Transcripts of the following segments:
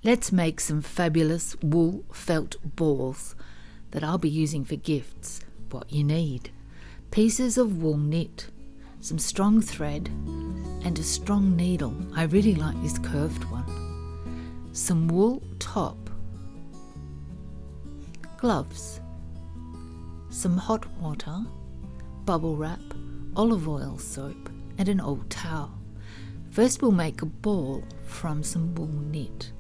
Let's make some fabulous wool felt balls that I'll be using for gifts. What you need: pieces of wool knit, some strong thread and a strong needle. I really like this curved one. Some wool top, gloves, some hot water, bubble wrap, olive oil soap and an old towel. First we'll make a ball from some wool knit.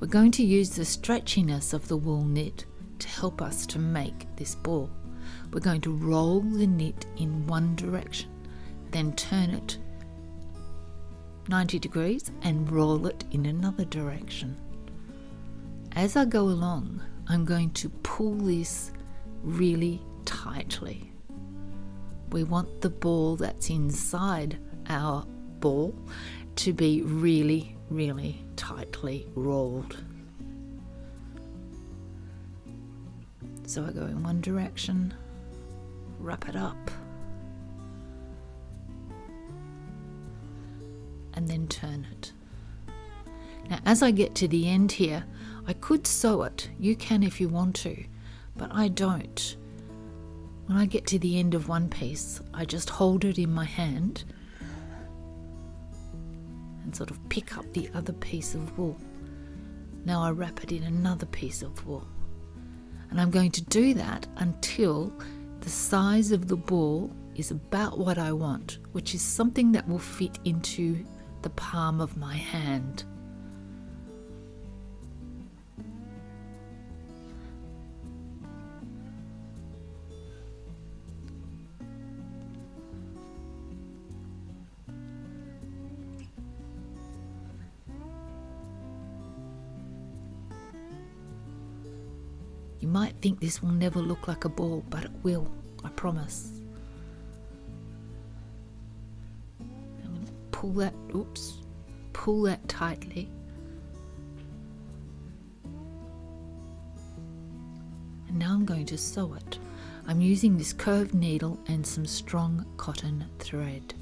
We're going to use the stretchiness of the wool knit to help us to make this ball. We're going to roll the knit in one direction, then turn it 90 degrees and roll it in another direction. As I go along, I'm going to pull this really tightly. We want the ball that's inside our ball to be really, really tightly rolled. So I go in one direction, wrap it up, and then turn it. Now as I get to the end here, I could sew it. You can if you want to, but I don't. When I get to the end of one piece, I just hold it in my hand and sort of pick up the other piece of wool. Now I wrap it in another piece of wool. And I'm going to do that until the size of the ball is about what I want, which is something that will fit into the palm of my hand. You might think this will never look like a ball, but it will, I promise. I'm going to pull that tightly. And now I'm going to sew it. I'm using this curved needle and some strong cotton thread.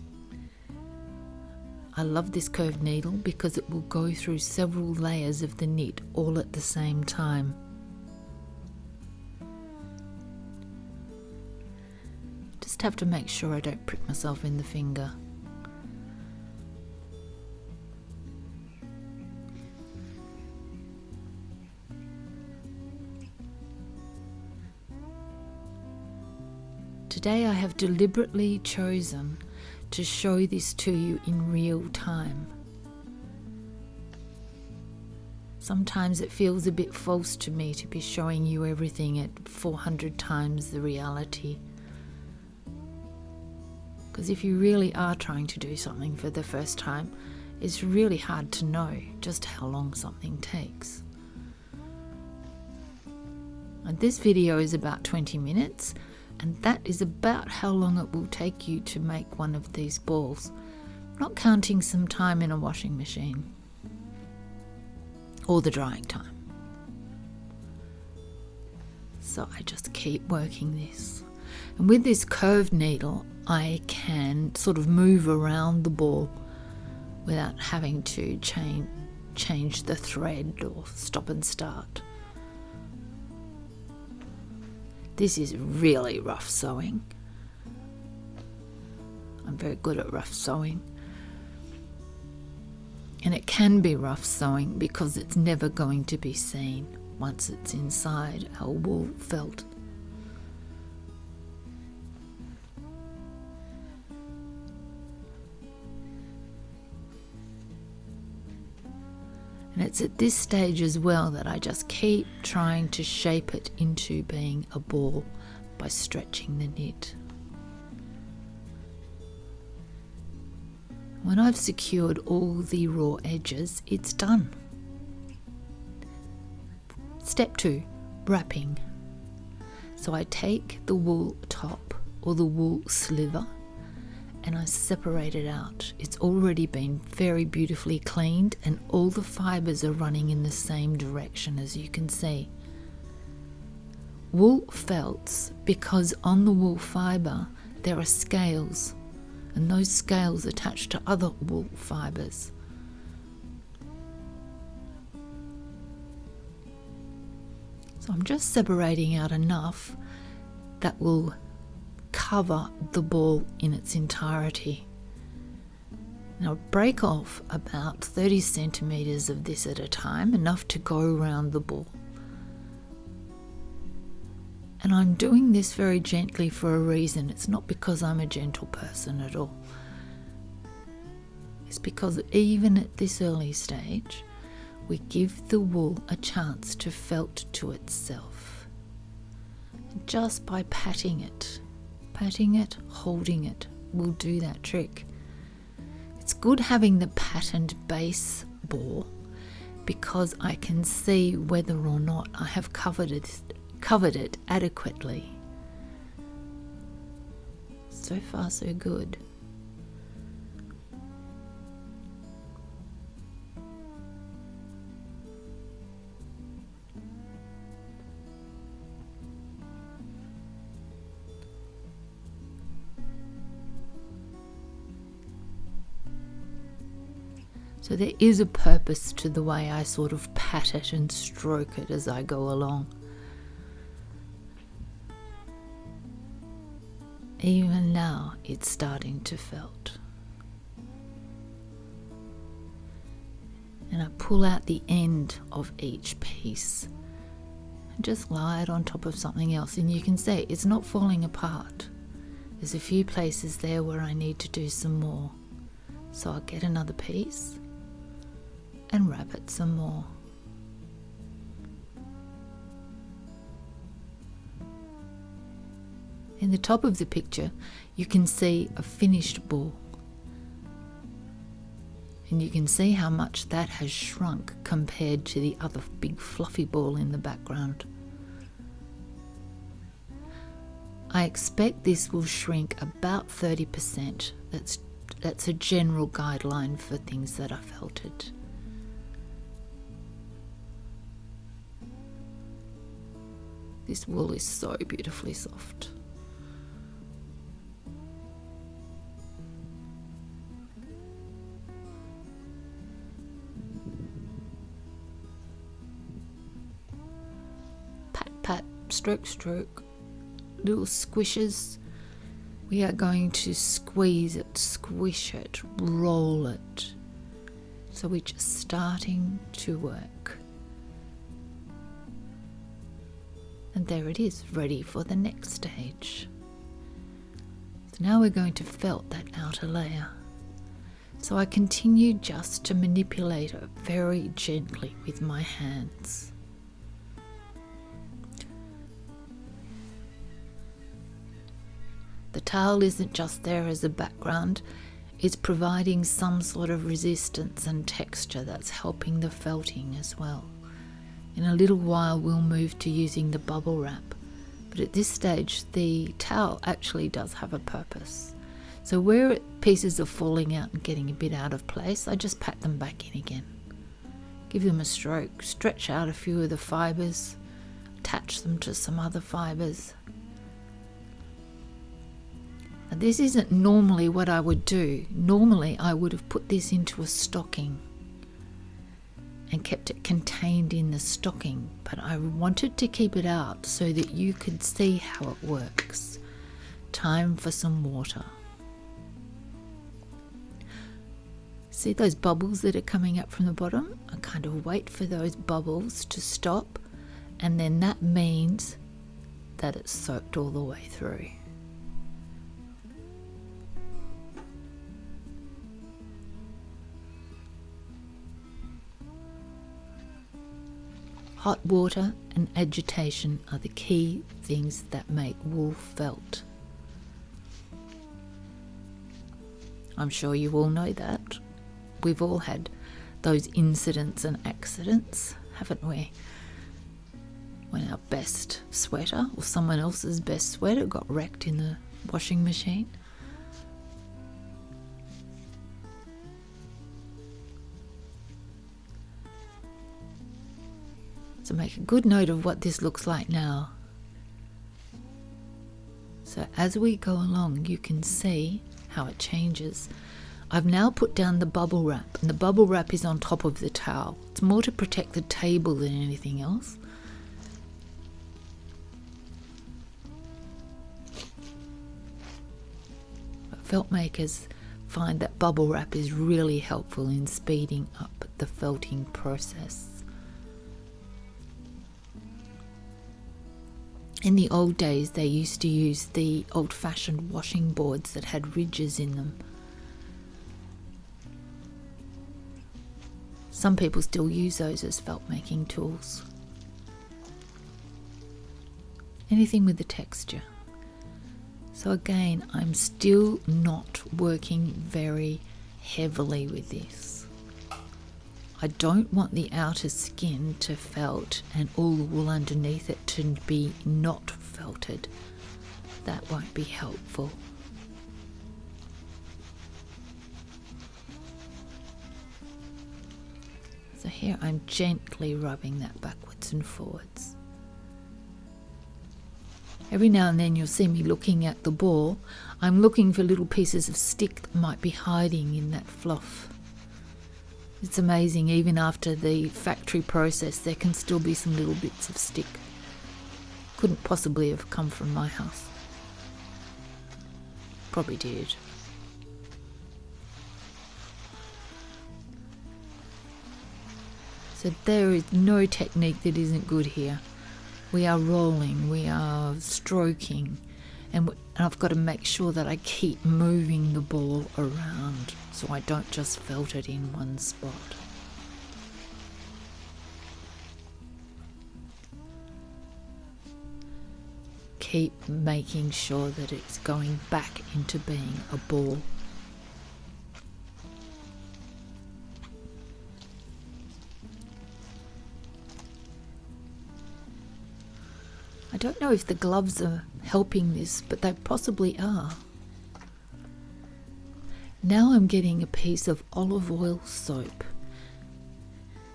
I love this curved needle because it will go through several layers of the knit all at the same time. Just have to make sure I don't prick myself in the finger. Today I have deliberately chosen to show this to you in real time. Sometimes it feels a bit false to me to be showing you everything at 400 times the reality. Because if you really are trying to do something for the first time, it's really hard to know just how long something takes. And this video is about 20 minutes, and that is about how long it will take you to make one of these balls, not counting some time in a washing machine or the drying time. So I just keep working this. And with this curved needle, I can sort of move around the ball without having to change the thread or stop and start. This is really rough sewing. I'm very good at rough sewing. And it can be rough sewing because it's never going to be seen once it's inside our wool felt. And it's at this stage as well that I just keep trying to shape it into being a ball by stretching the knit. When I've secured all the raw edges, it's done. Step 2, wrapping. So I take the wool top or the wool sliver and I separate it out. It's already been very beautifully cleaned and all the fibres are running in the same direction, as you can see. Wool felts, because on the wool fibre there are scales, and those scales attach to other wool fibres. So I'm just separating out enough that will cover the ball in its entirety. Now break off about 30 centimeters of this at a time, enough to go around the ball. And I'm doing this very gently for a reason. It's not because I'm a gentle person at all. It's because even at this early stage, we give the wool a chance to felt to itself. Just by patting it, holding it, will do that trick. It's good having the patterned base ball because I can see whether or not I have covered it adequately. So far, so good. So there is a purpose to the way I sort of pat it and stroke it as I go along. Even now it's starting to felt. And I pull out the end of each piece and just lie it on top of something else, and you can see it's not falling apart. There's a few places there where I need to do some more. So I'll get another piece and wrap it some more. In the top of the picture, you can see a finished ball. And you can see how much that has shrunk compared to the other big fluffy ball in the background. I expect this will shrink about 30%. That's a general guideline for things that are felted. This wool is so beautifully soft. Pat, pat, stroke, stroke, little squishes. We are going to squeeze it, squish it, roll it. So we're just starting to work. And there it is, ready for the next stage. So now we're going to felt that outer layer. So I continue just to manipulate it very gently with my hands. The towel isn't just there as a background, it's providing some sort of resistance and texture that's helping the felting as well. In a little while we'll move to using the bubble wrap, but at this stage the towel actually does have a purpose. So where pieces are falling out and getting a bit out of place, I just pat them back in again. Give them a stroke, stretch out a few of the fibres, attach them to some other fibres. Now this isn't normally what I would do. Normally I would have put this into a stocking and kept it contained in the stocking, but I wanted to keep it out so that you could see how it works. Time for some water. See those bubbles that are coming up from the bottom? I kind of wait for those bubbles to stop, and then that means that it's soaked all the way through. Hot water and agitation are the key things that make wool felt. I'm sure you all know that. We've all had those incidents and accidents, haven't we? When our best sweater or someone else's best sweater got wrecked in the washing machine. So make a good note of what this looks like now. So as we go along, you can see how it changes. I've now put down the bubble wrap, and the bubble wrap is on top of the towel. It's more to protect the table than anything else. felt makers find that bubble wrap is really helpful in speeding up the felting process. In the old days, they used to use the old-fashioned washing boards that had ridges in them. Some people still use those as felt making tools. Anything with the texture. So again, I'm still not working very heavily with this. I don't want the outer skin to felt and all the wool underneath it to be not felted. That won't be helpful. So here I'm gently rubbing that backwards and forwards. Every now and then you'll see me looking at the ball. I'm looking for little pieces of stick that might be hiding in that fluff. It's amazing, even after the factory process, there can still be some little bits of stick. Couldn't possibly have come from my house. Probably did. So there is no technique that isn't good here. We are rolling, we are stroking, and I've got to make sure that I keep moving the ball around so I don't just felt it in one spot. Keep making sure that it's going back into being a ball. I don't know if the gloves are helping this, but they possibly are. Now I'm getting a piece of olive oil soap.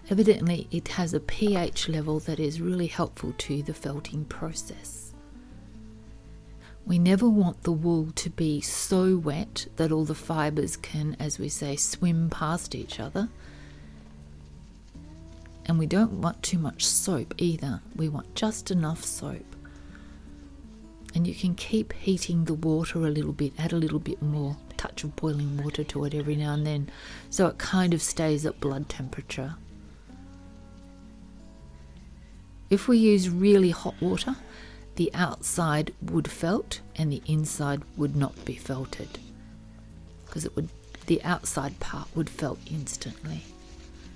Evidently it has a pH level that is really helpful to the felting process. We never want the wool to be so wet that all the fibres can, as we say, swim past each other. And we don't want too much soap either. We want just enough soap. And you can keep heating the water a little bit, add a little bit more, touch of boiling water to it every now and then, so it kind of stays at blood temperature. If we use really hot water, the outside would felt and the inside would not be felted, because the outside part would felt instantly.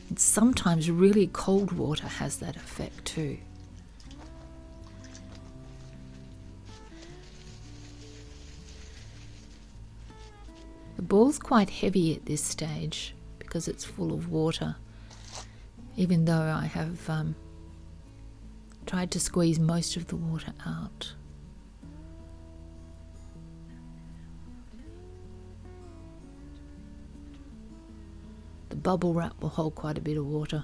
And sometimes really cold water has that effect too. The ball's quite heavy at this stage because it's full of water, even though I have tried to squeeze most of the water out. The bubble wrap will hold quite a bit of water.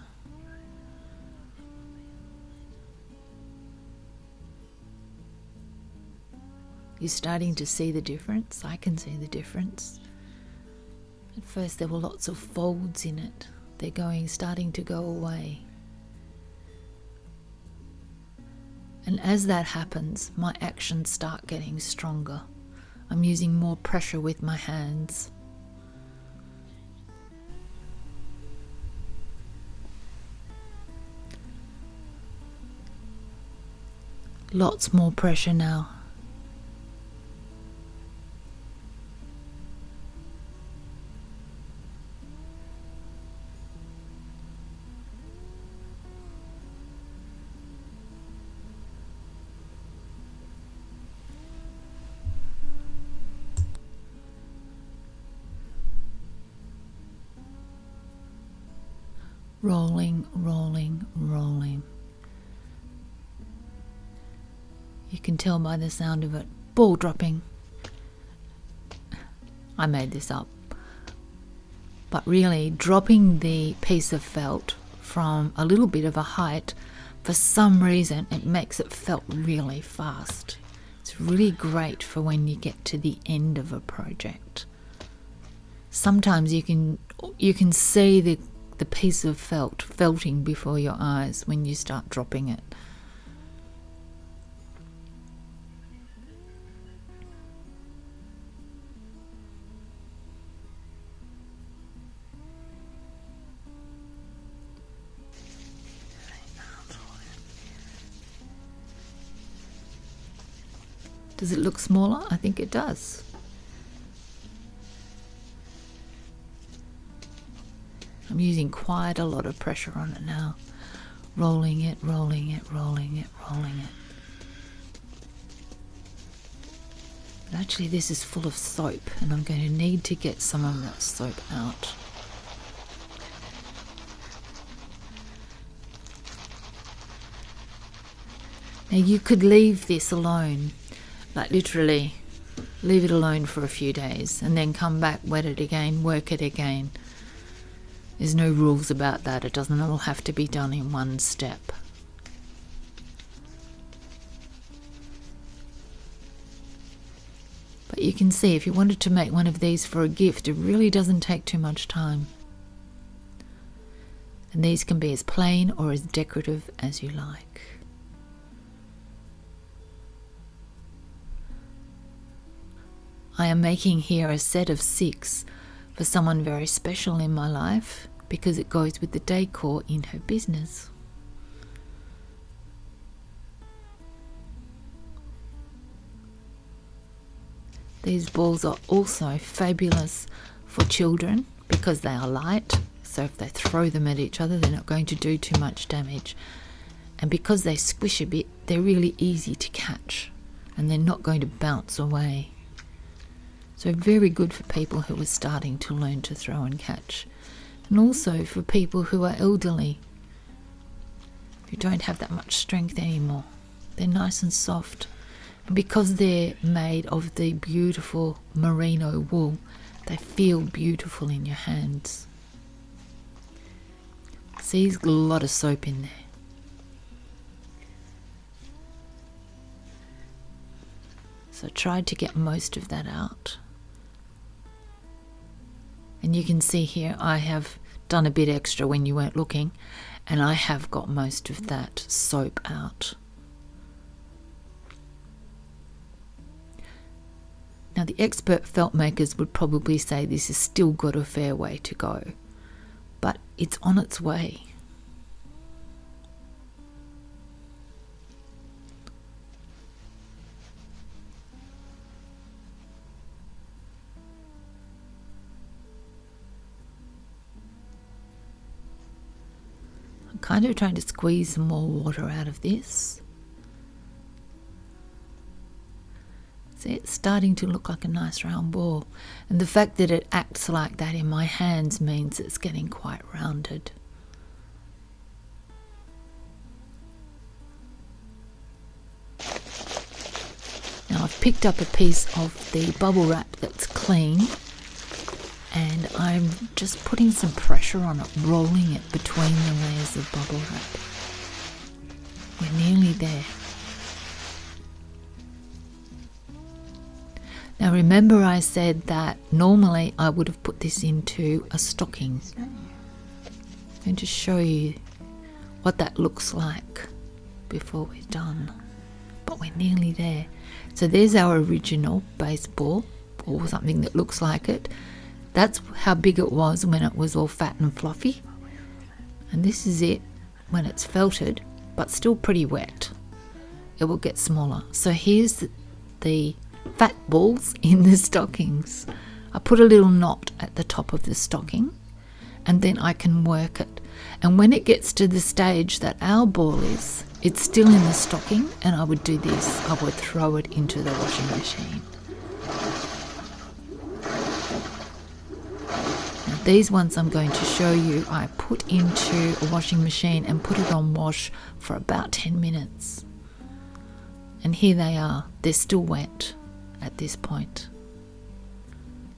You're starting to see the difference. I can see the difference. At first there were lots of folds in it. They're starting to go away. And as that happens, my actions start getting stronger. I'm using more pressure with my hands. Lots more pressure now. Rolling, rolling, rolling. You can tell by the sound of it. Ball dropping. I made this up. But really, dropping the piece of felt from a little bit of a height, for some reason, it makes it felt really fast. It's really great for when you get to the end of a project. Sometimes you can see the piece of felting before your eyes when you start dropping it. Does it look smaller? I think it does. I'm using quite a lot of pressure on it now. Rolling it, rolling it, rolling it, rolling it. But actually this is full of soap and I'm going to need to get some of that soap out. Now you could leave this alone, like literally leave it alone for a few days and then come back, wet it again, work it again. There's no rules about that. It doesn't all have to be done in one step. But you can see if you wanted to make one of these for a gift, it really doesn't take too much time. And these can be as plain or as decorative as you like. I am making here a set of 6 for someone very special in my life because it goes with the decor in her business. These balls are also fabulous for children because they are light, so if they throw them at each other they're not going to do too much damage. And because they squish a bit, they're really easy to catch and they're not going to bounce away. So very good for people who are starting to learn to throw and catch. And also for people who are elderly, who don't have that much strength anymore. They're nice and soft. And because they're made of the beautiful merino wool, they feel beautiful in your hands. See, there's a lot of soap in there. So I tried to get most of that out. And you can see here I have done a bit extra when you weren't looking, and I have got most of that soap out. Now the expert felt makers would probably say this has still got a fair way to go, but it's on its way. I'm kind of trying to squeeze some more water out of this. See, it's starting to look like a nice round ball, and the fact that it acts like that in my hands means it's getting quite rounded. Now I've picked up a piece of the bubble wrap that's clean, and I'm just putting some pressure on it, rolling it between the layers of bubble wrap. We're nearly there. Now remember I said that normally I would have put this into a stocking. I'm going to show you what that looks like before we're done. But we're nearly there. So there's our original base ball, or something that looks like it. That's how big it was when it was all fat and fluffy. And this is it when it's felted, but still pretty wet. It will get smaller. So here's the fat balls in the stockings. I put a little knot at the top of the stocking and then I can work it. And when it gets to the stage that our ball is, it's still in the stocking, and I would do this. I would throw it into the washing machine. Now these ones I'm going to show you, I put into a washing machine and put it on wash for about 10 minutes. And here they are. They're still wet at this point.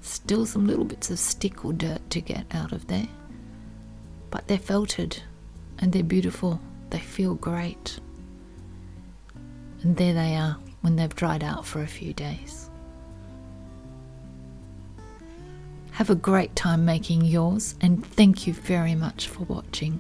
Still some little bits of stick or dirt to get out of there, but they're felted and they're beautiful. They feel great, and there they are when they've dried out for a few days. Have a great time making yours, and thank you very much for watching.